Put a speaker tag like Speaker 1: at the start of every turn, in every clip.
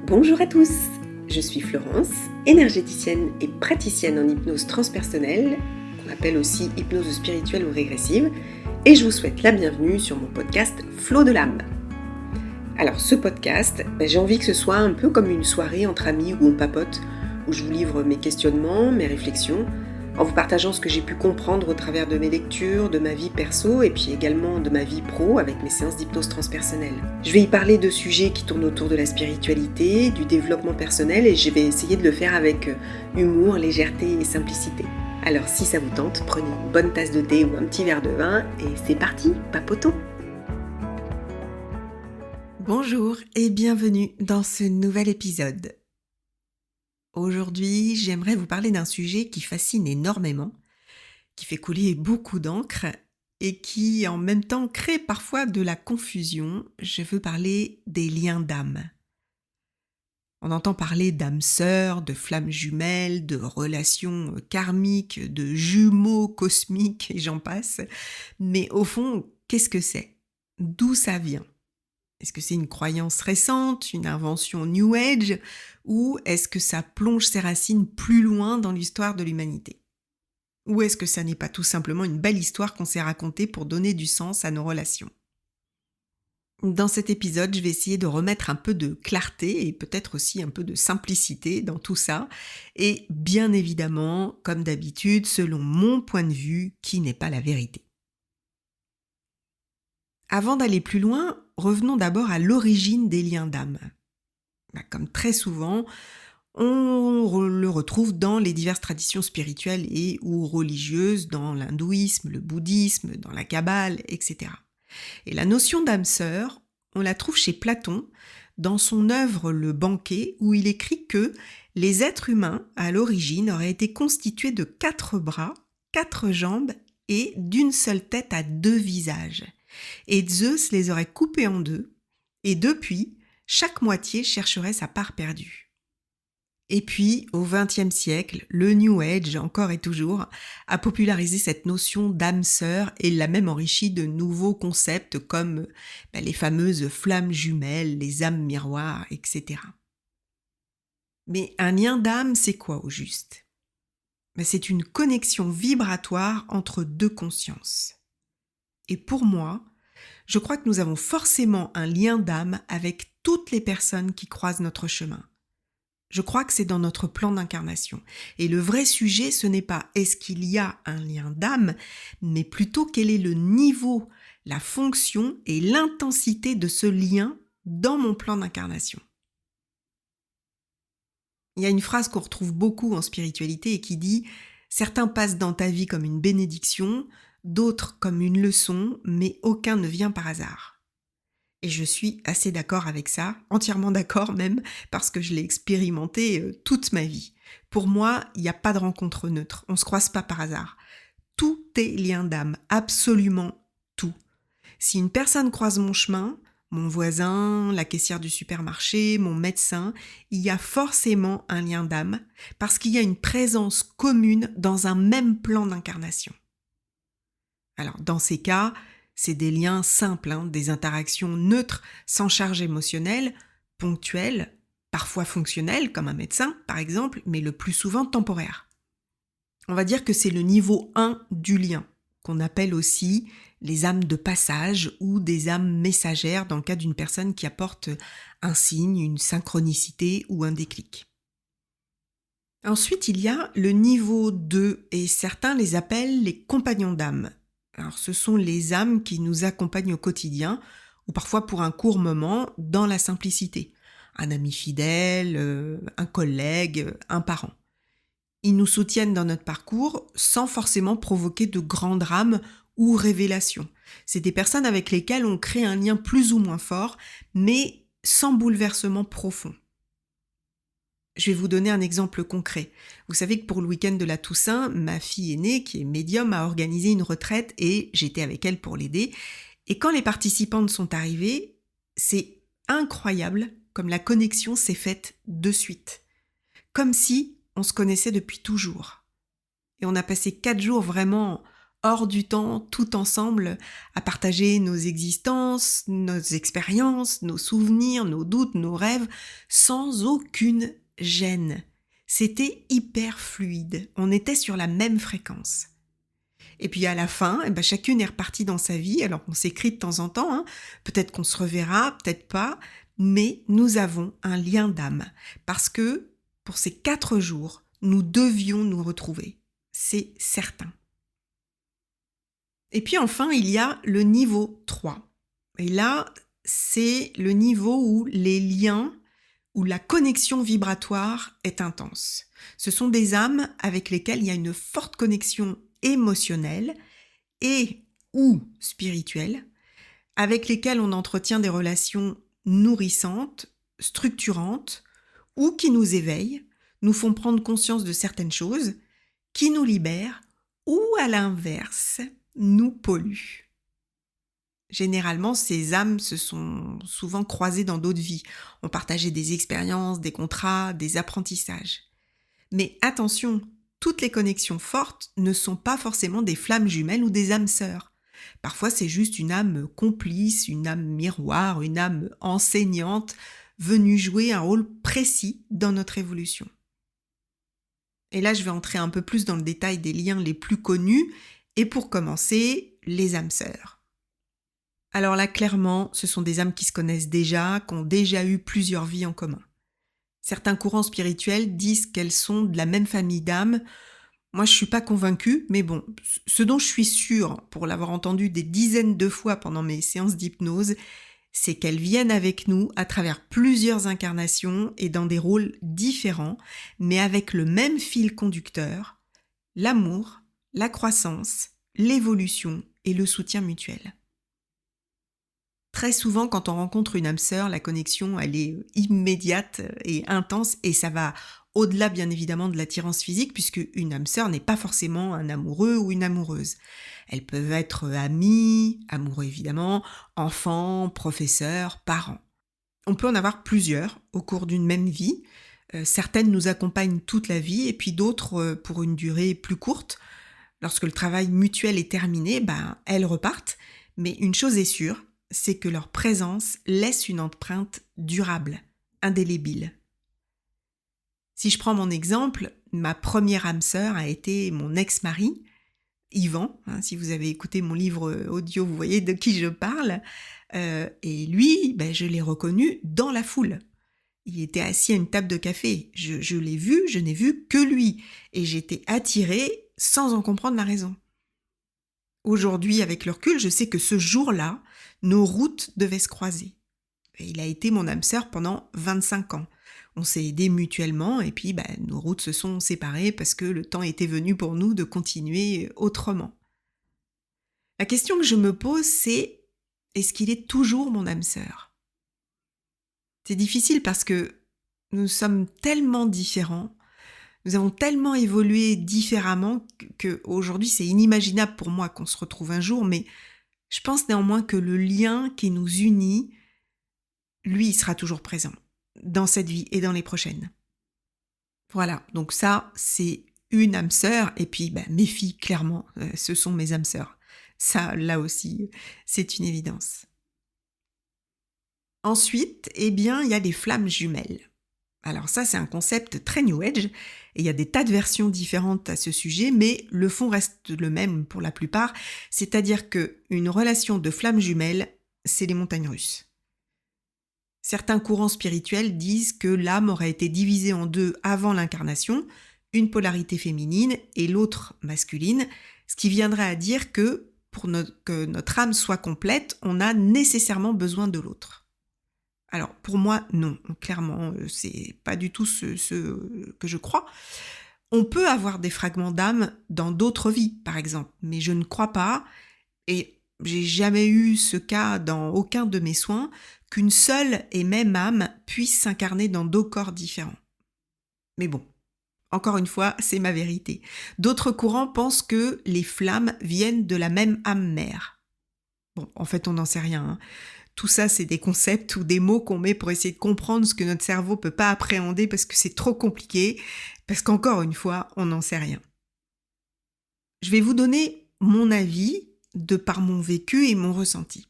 Speaker 1: Bonjour à tous, je suis Florence, énergéticienne et praticienne en hypnose transpersonnelle, qu'on appelle aussi hypnose spirituelle ou régressive, et je vous souhaite la bienvenue sur mon podcast Flow de l'âme. Alors ce podcast, j'ai envie que ce soit un peu comme une soirée entre amis où on papote, où je vous livre mes questionnements, mes réflexions, en vous partageant ce que j'ai pu comprendre au travers de mes lectures, de ma vie perso et puis également de ma vie pro avec mes séances d'hypnose transpersonnelle. Je vais y parler de sujets qui tournent autour de la spiritualité, du développement personnel et je vais essayer de le faire avec humour, légèreté et simplicité. Alors si ça vous tente, prenez une bonne tasse de thé ou un petit verre de vin et c'est parti, papotons! Bonjour et bienvenue dans ce nouvel épisode. Aujourd'hui, j'aimerais vous parler d'un sujet qui fascine énormément, qui fait couler beaucoup d'encre et qui en même temps crée parfois de la confusion. Je veux parler des liens d'âme. On entend parler d'âmes sœurs, de flammes jumelles, de relations karmiques, de jumeaux cosmiques et j'en passe. Mais au fond, qu'est-ce que c'est ? D'où ça vient ? Est-ce que c'est une croyance récente, une invention New Age, ou est-ce que ça plonge ses racines plus loin dans l'histoire de l'humanité ? Ou est-ce que ça n'est pas tout simplement une belle histoire qu'on s'est racontée pour donner du sens à nos relations ? Dans cet épisode, je vais essayer de remettre un peu de clarté et peut-être aussi un peu de simplicité dans tout ça, et bien évidemment, comme d'habitude, selon mon point de vue, qui n'est pas la vérité. Avant d'aller plus loin, revenons d'abord à l'origine des liens d'âme. Comme très souvent, on le retrouve dans les diverses traditions spirituelles et ou religieuses, dans l'hindouisme, le bouddhisme, dans la kabbale, etc. Et la notion d'âme sœur, on la trouve chez Platon, dans son œuvre Le Banquet, où il écrit que les êtres humains, à l'origine, auraient été constitués de 4 bras, 4 jambes et d'une seule tête à 2 visages. Et Zeus les aurait coupés en 2, et depuis, chaque moitié chercherait sa part perdue. Et puis, au XXe siècle, le New Age, encore et toujours, a popularisé cette notion d'âme sœur et l'a même enrichi de nouveaux concepts comme les fameuses flammes jumelles, les âmes miroirs, etc. Mais un lien d'âme, c'est quoi au juste ? C'est une connexion vibratoire entre 2 consciences. Et pour moi, je crois que nous avons forcément un lien d'âme avec toutes les personnes qui croisent notre chemin. Je crois que c'est dans notre plan d'incarnation. Et le vrai sujet, ce n'est pas est-ce qu'il y a un lien d'âme, mais plutôt quel est le niveau, la fonction et l'intensité de ce lien dans mon plan d'incarnation. Il y a une phrase qu'on retrouve beaucoup en spiritualité et qui dit « Certains passent dans ta vie comme une bénédiction, d'autres comme une leçon, mais aucun ne vient par hasard. » Et je suis assez d'accord avec ça, entièrement d'accord même, parce que je l'ai expérimenté toute ma vie. Pour moi, il n'y a pas de rencontre neutre, on ne se croise pas par hasard. Tout est lien d'âme, absolument tout. Si une personne croise mon chemin, mon voisin, la caissière du supermarché, mon médecin, il y a forcément un lien d'âme, parce qu'il y a une présence commune dans un même plan d'incarnation. Alors, dans ces cas, c'est des liens simples, des interactions neutres, sans charge émotionnelle, ponctuelles, parfois fonctionnelles, comme un médecin par exemple, mais le plus souvent temporaires. On va dire que c'est le niveau 1 du lien, qu'on appelle aussi les âmes de passage ou des âmes messagères dans le cas d'une personne qui apporte un signe, une synchronicité ou un déclic. Ensuite, il y a le niveau 2 et certains les appellent les compagnons d'âme. Alors, ce sont les âmes qui nous accompagnent au quotidien, ou parfois pour un court moment, dans la simplicité. Un ami fidèle, un collègue, un parent. Ils nous soutiennent dans notre parcours sans forcément provoquer de grands drames ou révélations. C'est des personnes avec lesquelles on crée un lien plus ou moins fort, mais sans bouleversement profond. Je vais vous donner un exemple concret. Vous savez que pour le week-end de la Toussaint, ma fille aînée, qui est médium, a organisé une retraite et j'étais avec elle pour l'aider. Et quand les participantes sont arrivées, c'est incroyable comme la connexion s'est faite de suite. Comme si on se connaissait depuis toujours. Et on a passé 4 jours vraiment hors du temps, tout ensemble, à partager nos existences, nos expériences, nos souvenirs, nos doutes, nos rêves, sans aucune gêne. C'était hyper fluide, on était sur la même fréquence. Et puis à la fin, chacune est repartie dans sa vie, alors on s'écrit de temps en temps, hein. Peut-être qu'on se reverra, peut-être pas, mais nous avons un lien d'âme. Parce que pour ces 4 jours, nous devions nous retrouver. C'est certain. Et puis enfin, il y a le niveau 3. Et là, c'est le niveau où les liens, où la connexion vibratoire est intense. Ce sont des âmes avec lesquelles il y a une forte connexion émotionnelle et ou spirituelle, avec lesquelles on entretient des relations nourrissantes, structurantes, ou qui nous éveillent, nous font prendre conscience de certaines choses, qui nous libèrent, ou à l'inverse, nous polluent. Généralement, ces âmes se sont souvent croisées dans d'autres vies, ont partagé des expériences, des contrats, des apprentissages. Mais attention, toutes les connexions fortes ne sont pas forcément des flammes jumelles ou des âmes sœurs. Parfois, c'est juste une âme complice, une âme miroir, une âme enseignante, venue jouer un rôle précis dans notre évolution. Et là, je vais entrer un peu plus dans le détail des liens les plus connus, et pour commencer, les âmes sœurs. Alors là, clairement, ce sont des âmes qui se connaissent déjà, qui ont déjà eu plusieurs vies en commun. Certains courants spirituels disent qu'elles sont de la même famille d'âmes. Moi, je suis pas convaincue, mais bon, ce dont je suis sûre, pour l'avoir entendu des dizaines de fois pendant mes séances d'hypnose, c'est qu'elles viennent avec nous à travers plusieurs incarnations et dans des rôles différents, mais avec le même fil conducteur, l'amour, la croissance, l'évolution et le soutien mutuel. Très souvent, quand on rencontre une âme sœur, la connexion, elle est immédiate et intense, et ça va au-delà, bien évidemment, de l'attirance physique, puisque une âme sœur n'est pas forcément un amoureux ou une amoureuse. Elles peuvent être amies, amoureux évidemment, enfants, professeurs, parents. On peut en avoir plusieurs au cours d'une même vie. Certaines nous accompagnent toute la vie, et puis d'autres pour une durée plus courte. Lorsque le travail mutuel est terminé, elles repartent. Mais une chose est sûre, c'est que leur présence laisse une empreinte durable, indélébile. Si je prends mon exemple, ma première âme sœur a été mon ex-mari, Yvan. Si vous avez écouté mon livre audio, vous voyez de qui je parle. Et lui, je l'ai reconnu dans la foule. Il était assis à une table de café. Je l'ai vu, je n'ai vu que lui. Et j'étais attirée sans en comprendre la raison. Aujourd'hui, avec le recul, je sais que ce jour-là, nos routes devaient se croiser. Et il a été mon âme sœur pendant 25 ans. On s'est aidés mutuellement et puis nos routes se sont séparées parce que le temps était venu pour nous de continuer autrement. La question que je me pose, c'est: est-ce qu'il est toujours mon âme sœur ? C'est difficile parce que nous sommes tellement différents, nous avons tellement évolué différemment qu'aujourd'hui c'est inimaginable pour moi qu'on se retrouve un jour, mais je pense néanmoins que le lien qui nous unit, lui, il sera toujours présent dans cette vie et dans les prochaines. Voilà, donc ça, c'est une âme sœur, et puis mes filles, clairement, ce sont mes âmes sœurs. Ça, là aussi, c'est une évidence. Ensuite, il y a les flammes jumelles. Alors ça, c'est un concept très New Age, et il y a des tas de versions différentes à ce sujet, mais le fond reste le même pour la plupart, c'est-à-dire qu'une relation de flammes jumelles, c'est les montagnes russes. Certains courants spirituels disent que l'âme aurait été divisée en deux avant l'incarnation, une polarité féminine et l'autre masculine, ce qui viendrait à dire que pour que notre âme soit complète, on a nécessairement besoin de l'autre. Alors pour moi, non, clairement, c'est pas du tout ce que je crois. On peut avoir des fragments d'âme dans d'autres vies, par exemple, mais je ne crois pas, et j'ai jamais eu ce cas dans aucun de mes soins, qu'une seule et même âme puisse s'incarner dans 2 corps différents. Mais bon, encore une fois, c'est ma vérité. D'autres courants pensent que les flammes viennent de la même âme mère. Bon, en fait, on n'en sait rien, hein. Tout ça, c'est des concepts ou des mots qu'on met pour essayer de comprendre ce que notre cerveau peut pas appréhender parce que c'est trop compliqué, parce qu'encore une fois, on n'en sait rien. Je vais vous donner mon avis de par mon vécu et mon ressenti.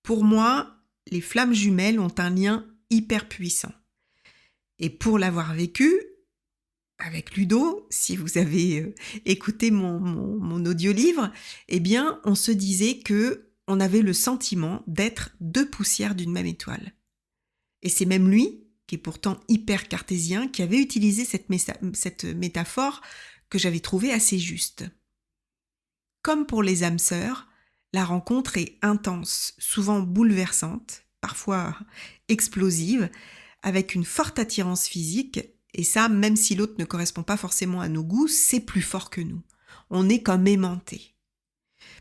Speaker 1: Pour moi, les flammes jumelles ont un lien hyper puissant. Et pour l'avoir vécu, avec Ludo, si vous avez écouté mon audiolivre, eh bien, on se disait que on avait le sentiment d'être deux poussières d'une même étoile. Et c'est même lui, qui est pourtant hyper cartésien, qui avait utilisé cette métaphore que j'avais trouvée assez juste. Comme pour les âmes sœurs, la rencontre est intense, souvent bouleversante, parfois explosive, avec une forte attirance physique, et ça, même si l'autre ne correspond pas forcément à nos goûts, c'est plus fort que nous. On est comme aimantés.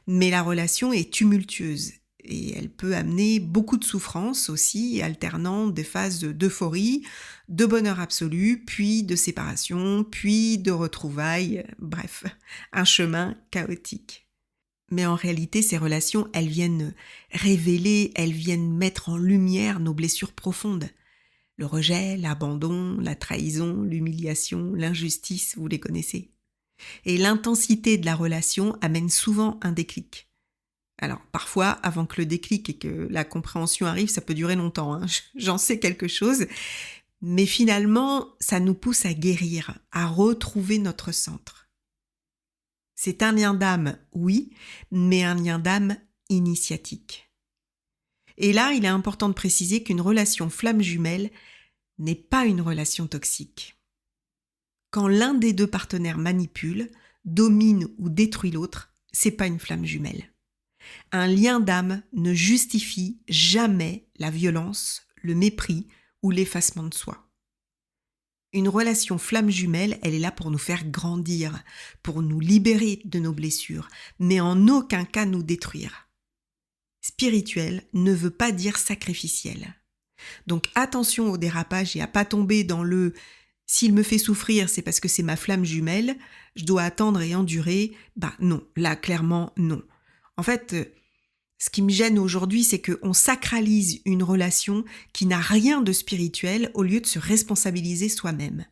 Speaker 1: Mais la relation est tumultueuse, et elle peut amener beaucoup de souffrance aussi, alternant des phases d'euphorie, de bonheur absolu, puis de séparation, puis de retrouvailles, bref, un chemin chaotique. Mais en réalité, ces relations, elles viennent révéler, elles viennent mettre en lumière nos blessures profondes. Le rejet, l'abandon, la trahison, l'humiliation, l'injustice, vous les connaissez. Et l'intensité de la relation amène souvent un déclic. Alors, parfois, avant que le déclic et que la compréhension arrive, ça peut durer longtemps, hein. J'en sais quelque chose. Mais finalement, ça nous pousse à guérir, à retrouver notre centre. C'est un lien d'âme, oui, mais un lien d'âme initiatique. Et là, il est important de préciser qu'une relation flamme jumelle n'est pas une relation toxique. Quand l'un des deux partenaires manipule, domine ou détruit l'autre, c'est pas une flamme jumelle. Un lien d'âme ne justifie jamais la violence, le mépris ou l'effacement de soi. Une relation flamme jumelle, elle est là pour nous faire grandir, pour nous libérer de nos blessures, mais en aucun cas nous détruire. Spirituel ne veut pas dire sacrificiel. Donc attention au dérapage et à pas tomber dans le « s'il me fait souffrir, c'est parce que c'est ma flamme jumelle, je dois attendre et endurer ». Non, là clairement non. En fait, ce qui me gêne aujourd'hui, c'est qu'on sacralise une relation qui n'a rien de spirituel au lieu de se responsabiliser soi-même.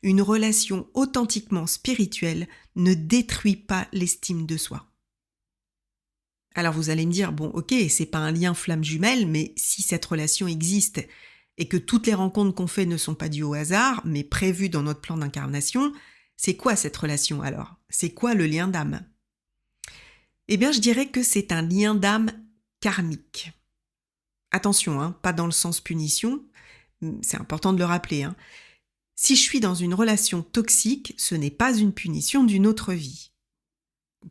Speaker 1: Une relation authentiquement spirituelle ne détruit pas l'estime de soi. Alors vous allez me dire, bon ok, c'est pas un lien flamme jumelle, mais si cette relation existe et que toutes les rencontres qu'on fait ne sont pas dues au hasard, mais prévues dans notre plan d'incarnation, c'est quoi cette relation alors ? C'est quoi le lien d'âme ? Eh bien je dirais que c'est un lien d'âme karmique. Attention, pas dans le sens punition, c'est important de le rappeler. Si je suis dans une relation toxique, ce n'est pas une punition d'une autre vie.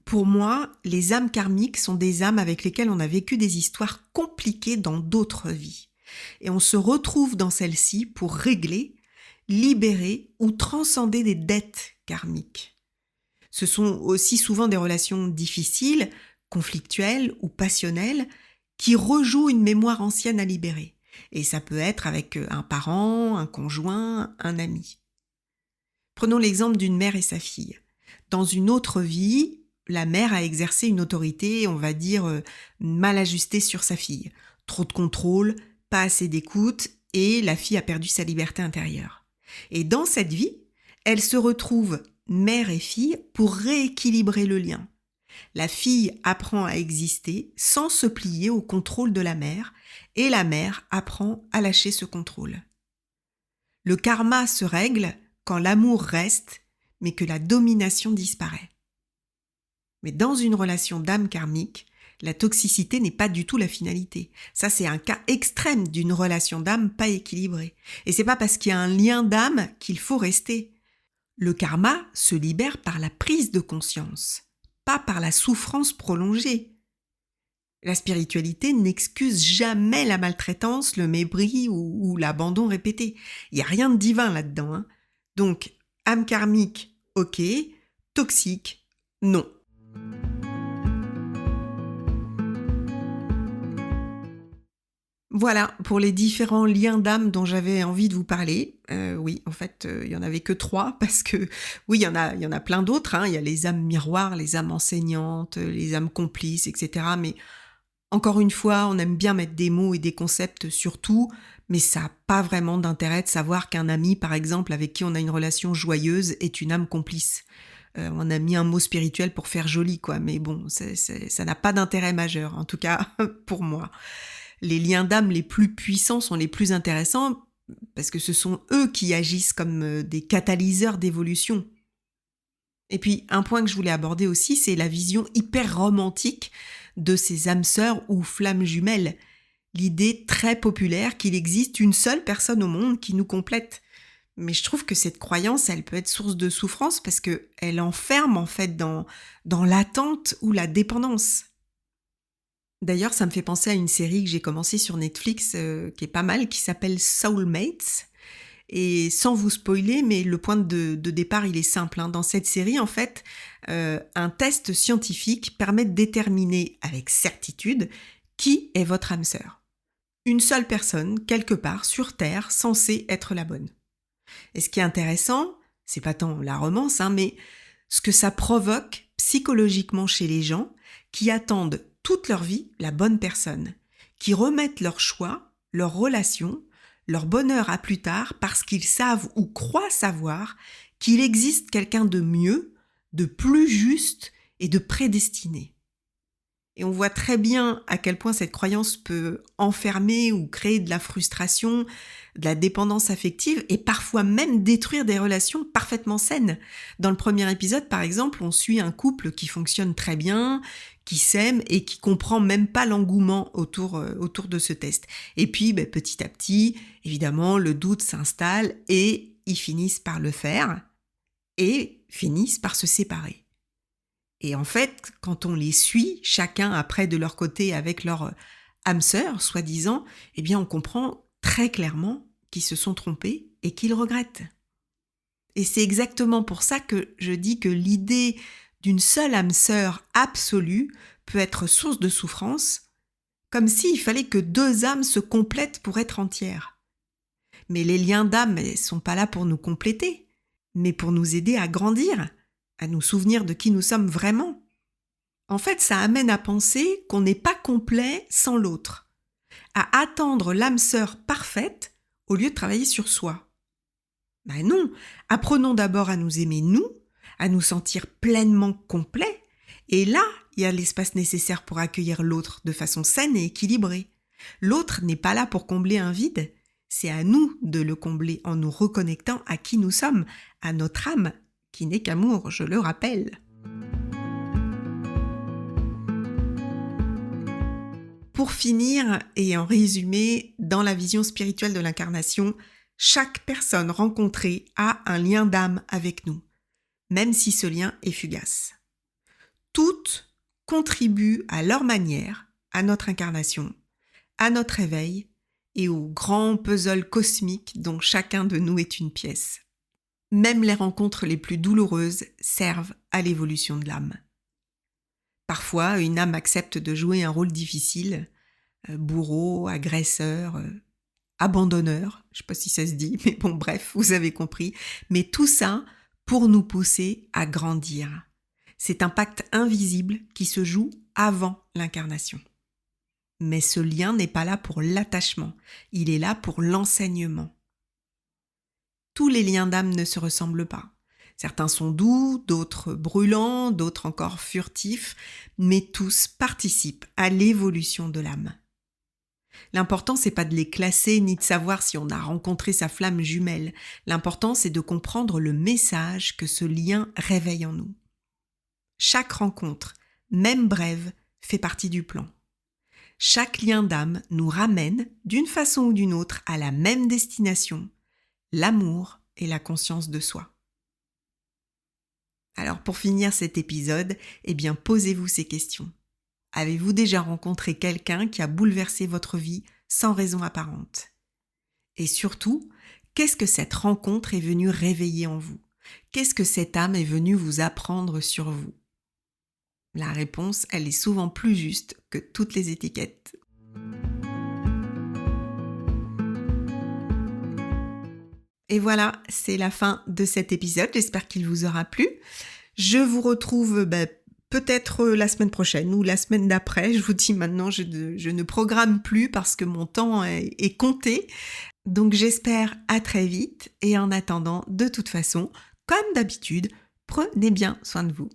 Speaker 1: Pour moi, les âmes karmiques sont des âmes avec lesquelles on a vécu des histoires compliquées dans d'autres vies. Et on se retrouve dans celles-ci pour régler, libérer ou transcender des dettes karmiques. Ce sont aussi souvent des relations difficiles, conflictuelles ou passionnelles qui rejouent une mémoire ancienne à libérer. Et ça peut être avec un parent, un conjoint, un ami. Prenons l'exemple d'une mère et sa fille. Dans une autre vie, la mère a exercé une autorité, on va dire, mal ajustée sur sa fille. Trop de contrôle, pas assez d'écoute, et la fille a perdu sa liberté intérieure. Et dans cette vie, elle se retrouve mère et fille pour rééquilibrer le lien. La fille apprend à exister sans se plier au contrôle de la mère, et la mère apprend à lâcher ce contrôle. Le karma se règle quand l'amour reste, mais que la domination disparaît. Mais dans une relation d'âme karmique, la toxicité n'est pas du tout la finalité. Ça, c'est un cas extrême d'une relation d'âme pas équilibrée. Et c'est pas parce qu'il y a un lien d'âme qu'il faut rester. Le karma se libère par la prise de conscience, pas par la souffrance prolongée. La spiritualité n'excuse jamais la maltraitance, le mépris ou l'abandon répété. Il n'y a rien de divin là-dedans. Donc, âme karmique, ok. Toxique, non. Voilà, pour les différents liens d'âme dont j'avais envie de vous parler. Oui, en fait, il n'y en avait que 3, parce que, oui, il y en a plein d'autres. Il y a les âmes miroirs, les âmes enseignantes, les âmes complices, etc. Mais encore une fois, on aime bien mettre des mots et des concepts sur tout, mais ça n'a pas vraiment d'intérêt de savoir qu'un ami, par exemple, avec qui on a une relation joyeuse, est une âme complice. On a mis un mot spirituel pour faire joli, quoi, mais bon, ça n'a pas d'intérêt majeur, en tout cas pour moi. Les liens d'âme les plus puissants sont les plus intéressants parce que ce sont eux qui agissent comme des catalyseurs d'évolution. Et puis, un point que je voulais aborder aussi, c'est la vision hyper romantique de ces âmes sœurs ou flammes jumelles. L'idée très populaire qu'il existe une seule personne au monde qui nous complète. Mais je trouve que cette croyance, elle peut être source de souffrance parce qu'elle enferme en fait dans l'attente ou la dépendance. D'ailleurs, ça me fait penser à une série que j'ai commencée sur Netflix qui est pas mal, qui s'appelle Soulmates. Et sans vous spoiler, mais le point de départ, il est simple. Dans cette série, en fait, un test scientifique permet de déterminer avec certitude qui est votre âme sœur. Une seule personne, quelque part, sur Terre, censée être la bonne. Et ce qui est intéressant, c'est pas tant la romance, mais ce que ça provoque psychologiquement chez les gens qui attendent toute leur vie la bonne personne, qui remettent leur choix, leurs relations, leur bonheur à plus tard parce qu'ils savent ou croient savoir qu'il existe quelqu'un de mieux, de plus juste et de prédestiné. Et on voit très bien à quel point cette croyance peut enfermer ou créer de la frustration, de la dépendance affective et parfois même détruire des relations parfaitement saines. Dans le premier épisode, par exemple, on suit un couple qui fonctionne très bien, qui s'aime et qui comprend même pas l'engouement autour de ce test. Et puis, petit à petit, évidemment, le doute s'installe et ils finissent par le faire et finissent par se séparer. Et en fait, quand on les suit, chacun après de leur côté avec leur âme sœur, soi-disant, on comprend très clairement qu'ils se sont trompés et qu'ils regrettent. Et c'est exactement pour ça que je dis que l'idée d'une seule âme sœur absolue peut être source de souffrance, comme s'il fallait que deux âmes se complètent pour être entières. Mais les liens d'âme ne sont pas là pour nous compléter, mais pour nous aider à grandir, à nous souvenir de qui nous sommes vraiment. En fait, ça amène à penser qu'on n'est pas complet sans l'autre, à attendre l'âme sœur parfaite au lieu de travailler sur soi. Non, apprenons d'abord à nous aimer nous, à nous sentir pleinement complets, et là, il y a l'espace nécessaire pour accueillir l'autre de façon saine et équilibrée. L'autre n'est pas là pour combler un vide, c'est à nous de le combler en nous reconnectant à qui nous sommes, à notre âme, qui n'est qu'amour, je le rappelle. Pour finir, et en résumé, dans la vision spirituelle de l'incarnation, chaque personne rencontrée a un lien d'âme avec nous, même si ce lien est fugace. Toutes contribuent à leur manière à notre incarnation, à notre éveil et au grand puzzle cosmique dont chacun de nous est une pièce. Même les rencontres les plus douloureuses servent à l'évolution de l'âme. Parfois, une âme accepte de jouer un rôle difficile, bourreau, agresseur, abandonneur, je ne sais pas si ça se dit, mais bon, bref, vous avez compris. Mais tout ça pour nous pousser à grandir. C'est un pacte invisible qui se joue avant l'incarnation. Mais ce lien n'est pas là pour l'attachement, il est là pour l'enseignement. Tous les liens d'âme ne se ressemblent pas. Certains sont doux, d'autres brûlants, d'autres encore furtifs, mais tous participent à l'évolution de l'âme. L'important, c'est pas de les classer ni de savoir si on a rencontré sa flamme jumelle. L'important, c'est de comprendre le message que ce lien réveille en nous. Chaque rencontre, même brève, fait partie du plan. Chaque lien d'âme nous ramène, d'une façon ou d'une autre, à la même destination, l'amour et la conscience de soi. Alors pour finir cet épisode, posez-vous ces questions. Avez-vous déjà rencontré quelqu'un qui a bouleversé votre vie sans raison apparente? Et surtout, qu'est-ce que cette rencontre est venue réveiller en vous? Qu'est-ce que cette âme est venue vous apprendre sur vous? La réponse, elle est souvent plus juste que toutes les étiquettes. Et voilà, c'est la fin de cet épisode. J'espère qu'il vous aura plu. Je vous retrouve peut-être la semaine prochaine ou la semaine d'après. Je vous dis maintenant, je ne programme plus parce que mon temps est compté. Donc j'espère à très vite. Et en attendant, de toute façon, comme d'habitude, Prenez bien soin de vous.